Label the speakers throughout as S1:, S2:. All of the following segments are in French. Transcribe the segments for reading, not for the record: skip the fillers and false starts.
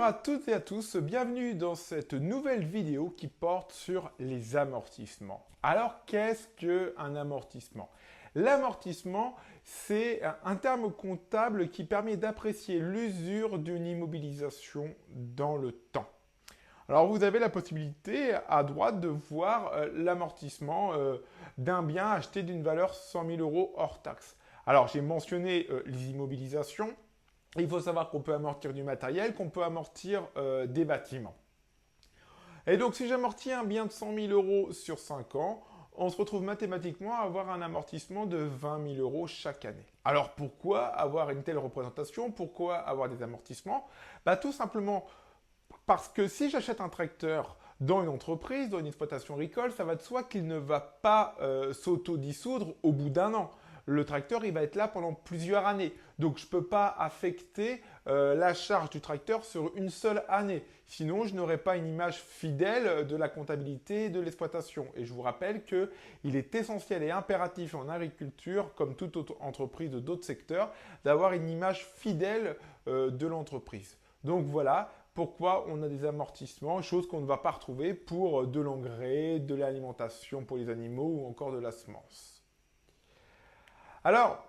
S1: à toutes et à tous, bienvenue dans cette nouvelle vidéo qui porte sur les amortissements. Alors, qu'est-ce qu'un amortissement? L'amortissement, c'est un terme comptable qui permet d'apprécier l'usure d'une immobilisation dans le temps. Alors, vous avez la possibilité à droite de voir l'amortissement d'un bien acheté d'une valeur 100 000 euros hors taxe. Alors, j'ai mentionné les immobilisations. Il faut savoir qu'on peut amortir du matériel, qu'on peut amortir des bâtiments. Et donc, si j'amortis un bien de 100 000 euros sur 5 ans, on se retrouve mathématiquement à avoir un amortissement de 20 000 euros chaque année. Alors, pourquoi avoir une telle représentation? Pourquoi avoir des amortissements? Tout simplement parce que si j'achète un tracteur dans une entreprise, dans une exploitation agricole, ça va de soi qu'il ne va pas s'auto-dissoudre au bout d'un an. Le tracteur, il va être là pendant plusieurs années. Donc, je ne peux pas affecter la charge du tracteur sur une seule année. Sinon, je n'aurai pas une image fidèle de la comptabilité de l'exploitation. Et je vous rappelle qu'il est essentiel et impératif en agriculture, comme toute autre entreprise de d'autres secteurs, d'avoir une image fidèle de l'entreprise. Donc voilà pourquoi on a des amortissements, chose qu'on ne va pas retrouver pour de l'engrais, de l'alimentation pour les animaux ou encore de la semence. Alors,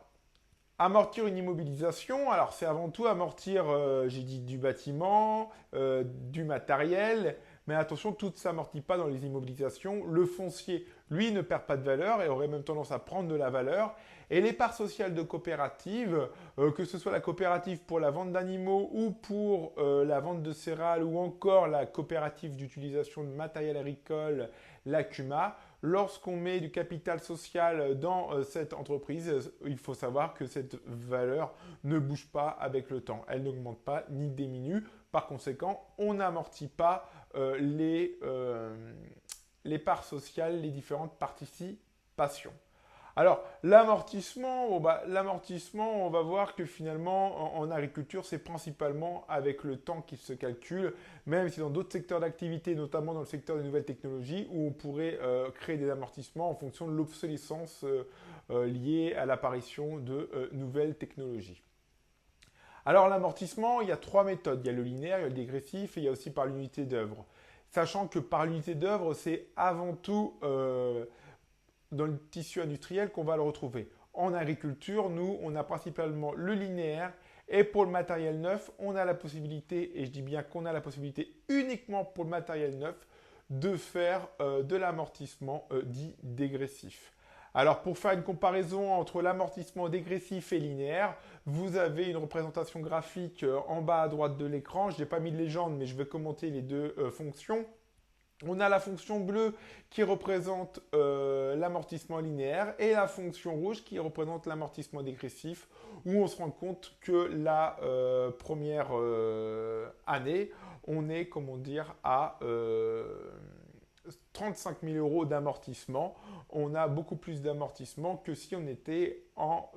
S1: amortir une immobilisation, alors c'est avant tout amortir, j'ai dit du bâtiment, du matériel, mais attention, tout ne s'amortit pas dans les immobilisations. Le foncier, lui, ne perd pas de valeur et aurait même tendance à prendre de la valeur. Et les parts sociales de coopératives, que ce soit la coopérative pour la vente d'animaux ou pour la vente de céréales ou encore la coopérative d'utilisation de matériel agricole, la CUMA, lorsqu'on met du capital social dans cette entreprise, il faut savoir que cette valeur ne bouge pas avec le temps. Elle n'augmente pas ni diminue. Par conséquent, on n'amortit pas les parts sociales, les différentes participations. Alors, l'amortissement, on va voir que finalement, en agriculture, c'est principalement avec le temps qu'il se calcule, même si dans d'autres secteurs d'activité, notamment dans le secteur des nouvelles technologies, où on pourrait créer des amortissements en fonction de l'obsolescence liée à l'apparition de nouvelles technologies. Alors, l'amortissement, il y a trois méthodes. Il y a le linéaire, il y a le dégressif et il y a aussi par l'unité d'œuvre. Sachant que par l'unité d'œuvre, c'est avant tout dans le tissu industriel qu'on va le retrouver. En agriculture, nous, on a principalement le linéaire et pour le matériel neuf, on a la possibilité, et je dis bien qu'on a la possibilité uniquement pour le matériel neuf, de faire de l'amortissement dit dégressif. Alors pour faire une comparaison entre l'amortissement dégressif et linéaire, vous avez une représentation graphique en bas à droite de l'écran. Je n'ai pas mis de légende, mais je vais commenter les deux fonctions. On a la fonction bleue qui représente l'amortissement linéaire et la fonction rouge qui représente l'amortissement dégressif, où on se rend compte que la première année, on est, comment dire, à 35 000 euros d'amortissement. On a beaucoup plus d'amortissement que si on était en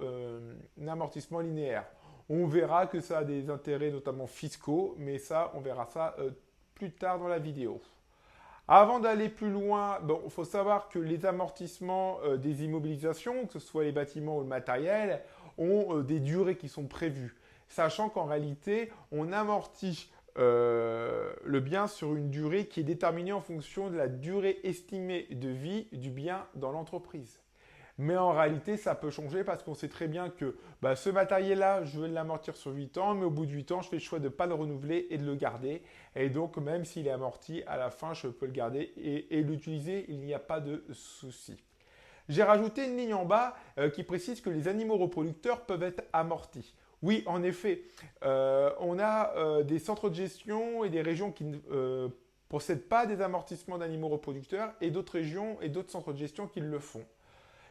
S1: amortissement linéaire. On verra que ça a des intérêts notamment fiscaux, mais ça, on verra ça plus tard dans la vidéo. Avant d'aller plus loin, il faut savoir que les amortissements des immobilisations, que ce soit les bâtiments ou le matériel, ont des durées qui sont prévues. Sachant qu'en réalité, on amortit le bien sur une durée qui est déterminée en fonction de la durée estimée de vie du bien dans l'entreprise. Mais en réalité, ça peut changer parce qu'on sait très bien que ce matériel-là, je vais l'amortir sur 8 ans, mais au bout de 8 ans, je fais le choix de ne pas le renouveler et de le garder. Et donc, même s'il est amorti, à la fin, je peux le garder et l'utiliser, il n'y a pas de souci. J'ai rajouté une ligne en bas qui précise que les animaux reproducteurs peuvent être amortis. Oui, en effet, on a des centres de gestion et des régions qui ne possèdent pas des amortissements d'animaux reproducteurs et d'autres régions et d'autres centres de gestion qui le font.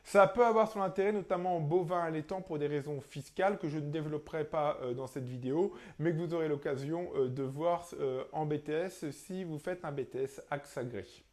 S1: Ça peut avoir son intérêt, notamment en bovin allaitant pour des raisons fiscales que je ne développerai pas dans cette vidéo, mais que vous aurez l'occasion de voir en BTS si vous faites un BTS Axe Agri.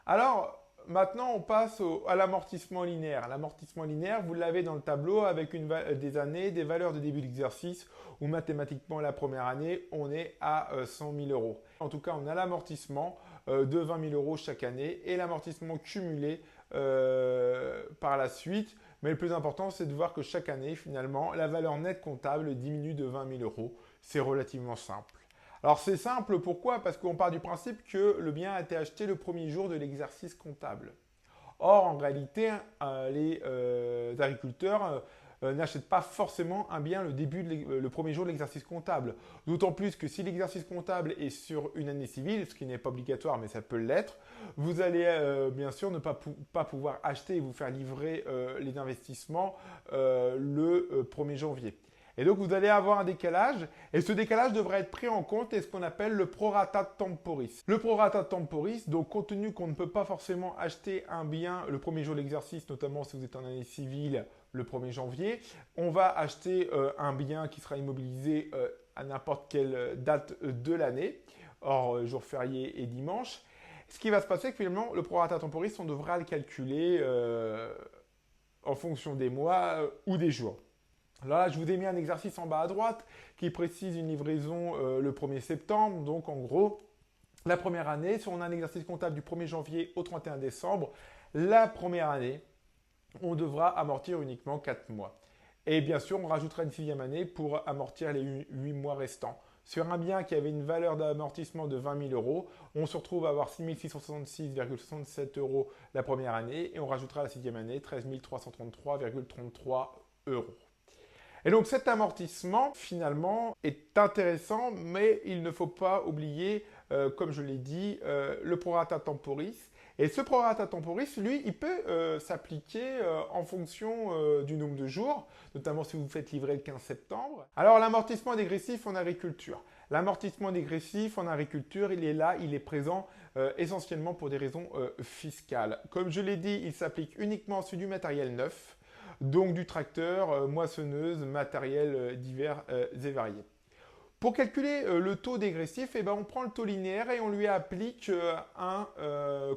S1: Alors, maintenant, on passe à l'amortissement linéaire. L'amortissement linéaire, vous l'avez dans le tableau avec des années, des valeurs de début d'exercice, où mathématiquement, la première année, on est à 100 000 euros. En tout cas, on a l'amortissement de 20 000 euros chaque année et l'amortissement cumulé par la suite Mais le plus important, c'est de voir que chaque année, finalement, la valeur nette comptable diminue de 20 000 euros. C'est relativement simple. Alors c'est simple, pourquoi? Parce qu'on part du principe que le bien a été acheté le premier jour de l'exercice comptable. Or, en réalité, les agriculteurs n'achètent pas forcément un bien le premier jour de l'exercice comptable. D'autant plus que si l'exercice comptable est sur une année civile, ce qui n'est pas obligatoire mais ça peut l'être, vous allez bien sûr ne pas pouvoir acheter et vous faire livrer les investissements le 1er janvier. Et donc, vous allez avoir un décalage, et ce décalage devrait être pris en compte et ce qu'on appelle le prorata temporis. Le prorata temporis, donc compte tenu qu'on ne peut pas forcément acheter un bien le premier jour de l'exercice, notamment si vous êtes en année civile le 1er janvier, on va acheter un bien qui sera immobilisé à n'importe quelle date de l'année, hors jour férié et dimanche. Ce qui va se passer, c'est que finalement, le prorata temporis, on devra le calculer en fonction des mois ou des jours. Là, je vous ai mis un exercice en bas à droite qui précise une livraison le 1er septembre. Donc, en gros, la première année, si on a un exercice comptable du 1er janvier au 31 décembre, la première année, on devra amortir uniquement 4 mois. Et bien sûr, on rajoutera une 6e année pour amortir les 8 mois restants. Sur un bien qui avait une valeur d'amortissement de 20 000 euros, on se retrouve à avoir 6 666,67 euros la première année et on rajoutera la 6e année 13 333,33 euros. Et donc cet amortissement, finalement, est intéressant, mais il ne faut pas oublier, comme je l'ai dit, le prorata temporis. Et ce prorata temporis, lui, il peut s'appliquer en fonction du nombre de jours, notamment si vous faites livrer le 15 septembre. Alors l'amortissement dégressif en agriculture. L'amortissement dégressif en agriculture, il est là, il est présent essentiellement pour des raisons fiscales. Comme je l'ai dit, il s'applique uniquement sur du matériel neuf. Donc du tracteur, moissonneuse, matériel divers et variés. Pour calculer le taux dégressif, on prend le taux linéaire et on lui applique un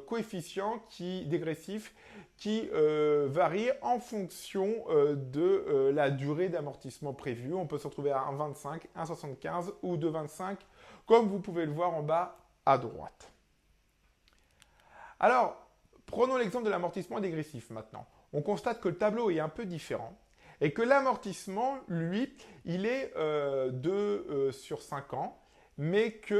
S1: coefficient dégressif qui varie en fonction de la durée d'amortissement prévue. On peut se retrouver à 1,25, 1,75 ou 2,25, comme vous pouvez le voir en bas à droite. Alors, prenons l'exemple de l'amortissement dégressif maintenant. On constate que le tableau est un peu différent et que l'amortissement, lui, il est sur 5 ans, mais qu'on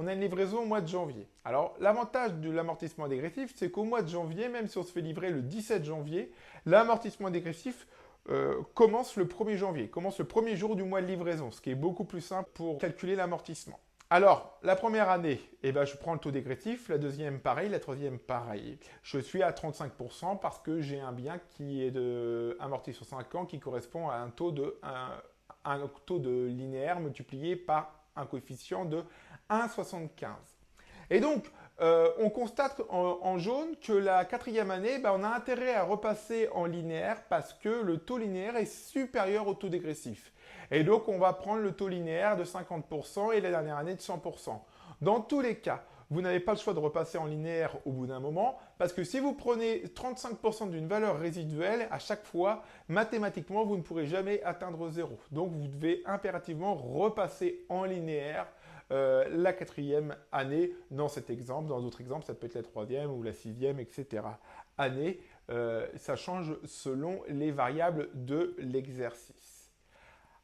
S1: a une livraison au mois de janvier. Alors, l'avantage de l'amortissement dégressif, c'est qu'au mois de janvier, même si on se fait livrer le 17 janvier, l'amortissement dégressif commence le 1er janvier, commence le premier jour du mois de livraison, ce qui est beaucoup plus simple pour calculer l'amortissement. Alors, la première année, je prends le taux dégressif, la deuxième pareil, la troisième pareil. Je suis à 35% parce que j'ai un bien qui est amorti sur 5 ans qui correspond à un taux de linéaire multiplié par un coefficient de 1,75. Et donc, on constate en jaune que la quatrième année, on a intérêt à repasser en linéaire parce que le taux linéaire est supérieur au taux dégressif. Et donc, on va prendre le taux linéaire de 50% et la dernière année de 100%. Dans tous les cas, vous n'avez pas le choix de repasser en linéaire au bout d'un moment parce que si vous prenez 35% d'une valeur résiduelle, à chaque fois, mathématiquement, vous ne pourrez jamais atteindre 0. Donc, vous devez impérativement repasser en linéaire la quatrième année dans cet exemple. Dans d'autres exemples, ça peut être la troisième ou la sixième, etc. année. Ça change selon les variables de l'exercice.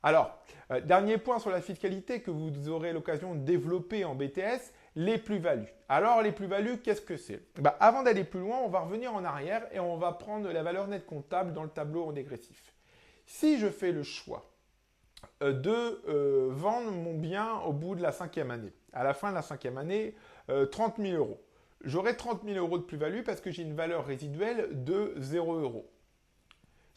S1: Alors, dernier point sur la fiscalité que vous aurez l'occasion de développer en BTS, les plus-values. Alors, les plus-values, qu'est-ce que c'est? Avant d'aller plus loin, on va revenir en arrière et on va prendre la valeur nette comptable dans le tableau en dégressif. Si je fais le choix de vendre mon bien au bout de la 5e année, à la fin de la 5e année, 30 000 euros. J'aurai 30 000 euros de plus-value parce que j'ai une valeur résiduelle de 0 euros.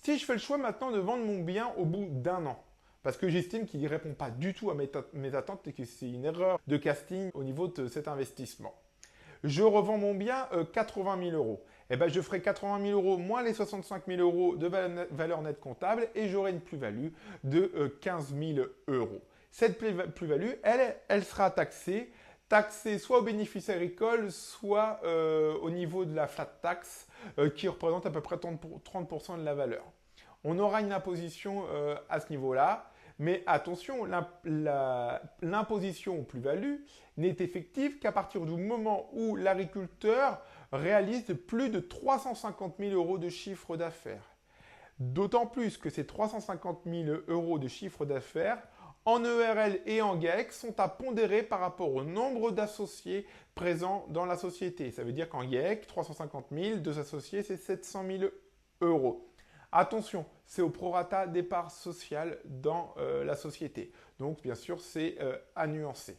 S1: Si je fais le choix maintenant de vendre mon bien au bout d'un an, parce que j'estime qu'il ne répond pas du tout à mes attentes et que c'est une erreur de casting au niveau de cet investissement. Je revends mon bien 80 000 euros. Je ferai 80 000 euros moins les 65 000 euros de valeur nette comptable et j'aurai une plus-value de 15 000 euros. Cette plus-value, elle sera taxée soit au bénéfice agricole, soit au niveau de la flat tax qui représente à peu près 30% de la valeur. On aura une imposition à ce niveau-là. Mais attention, l'imposition aux plus-values n'est effective qu'à partir du moment où l'agriculteur réalisent plus de 350 000 euros de chiffre d'affaires. D'autant plus que ces 350 000 euros de chiffre d'affaires en EURL et en GAEX sont à pondérer par rapport au nombre d'associés présents dans la société. Ça veut dire qu'en GAEX, 350 000, deux associés, c'est 700 000 euros. Attention, c'est au prorata des parts sociales dans la société. Donc, bien sûr, c'est à nuancer.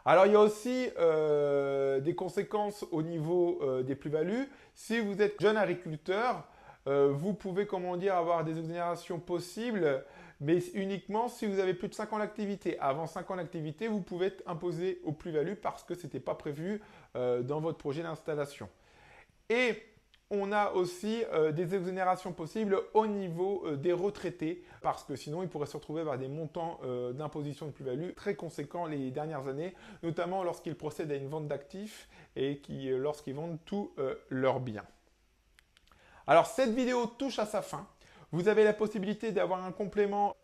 S1: Alors, il y a aussi des conséquences au niveau des plus-values. Si vous êtes jeune agriculteur, vous pouvez, comment dire, avoir des exonérations possibles, mais uniquement si vous avez plus de 5 ans d'activité. Avant 5 ans d'activité, vous pouvez être imposé aux plus-values parce que ce n'était pas prévu dans votre projet d'installation. Et on a aussi des exonérations possibles au niveau des retraités, parce que sinon, ils pourraient se retrouver avec des montants d'imposition de plus-value très conséquents les dernières années, notamment lorsqu'ils procèdent à une vente d'actifs et lorsqu'ils vendent tous leurs biens. Alors, cette vidéo touche à sa fin. Vous avez la possibilité d'avoir un complément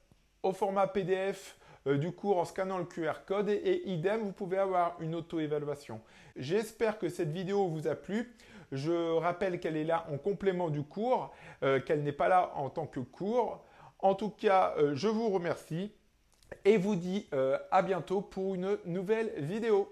S1: au format PDF du cours en scannant le QR code et idem, vous pouvez avoir une auto-évaluation. J'espère que cette vidéo vous a plu. Je rappelle qu'elle est là en complément du cours, qu'elle n'est pas là en tant que cours. En tout cas, je vous remercie et vous dis à bientôt pour une nouvelle vidéo.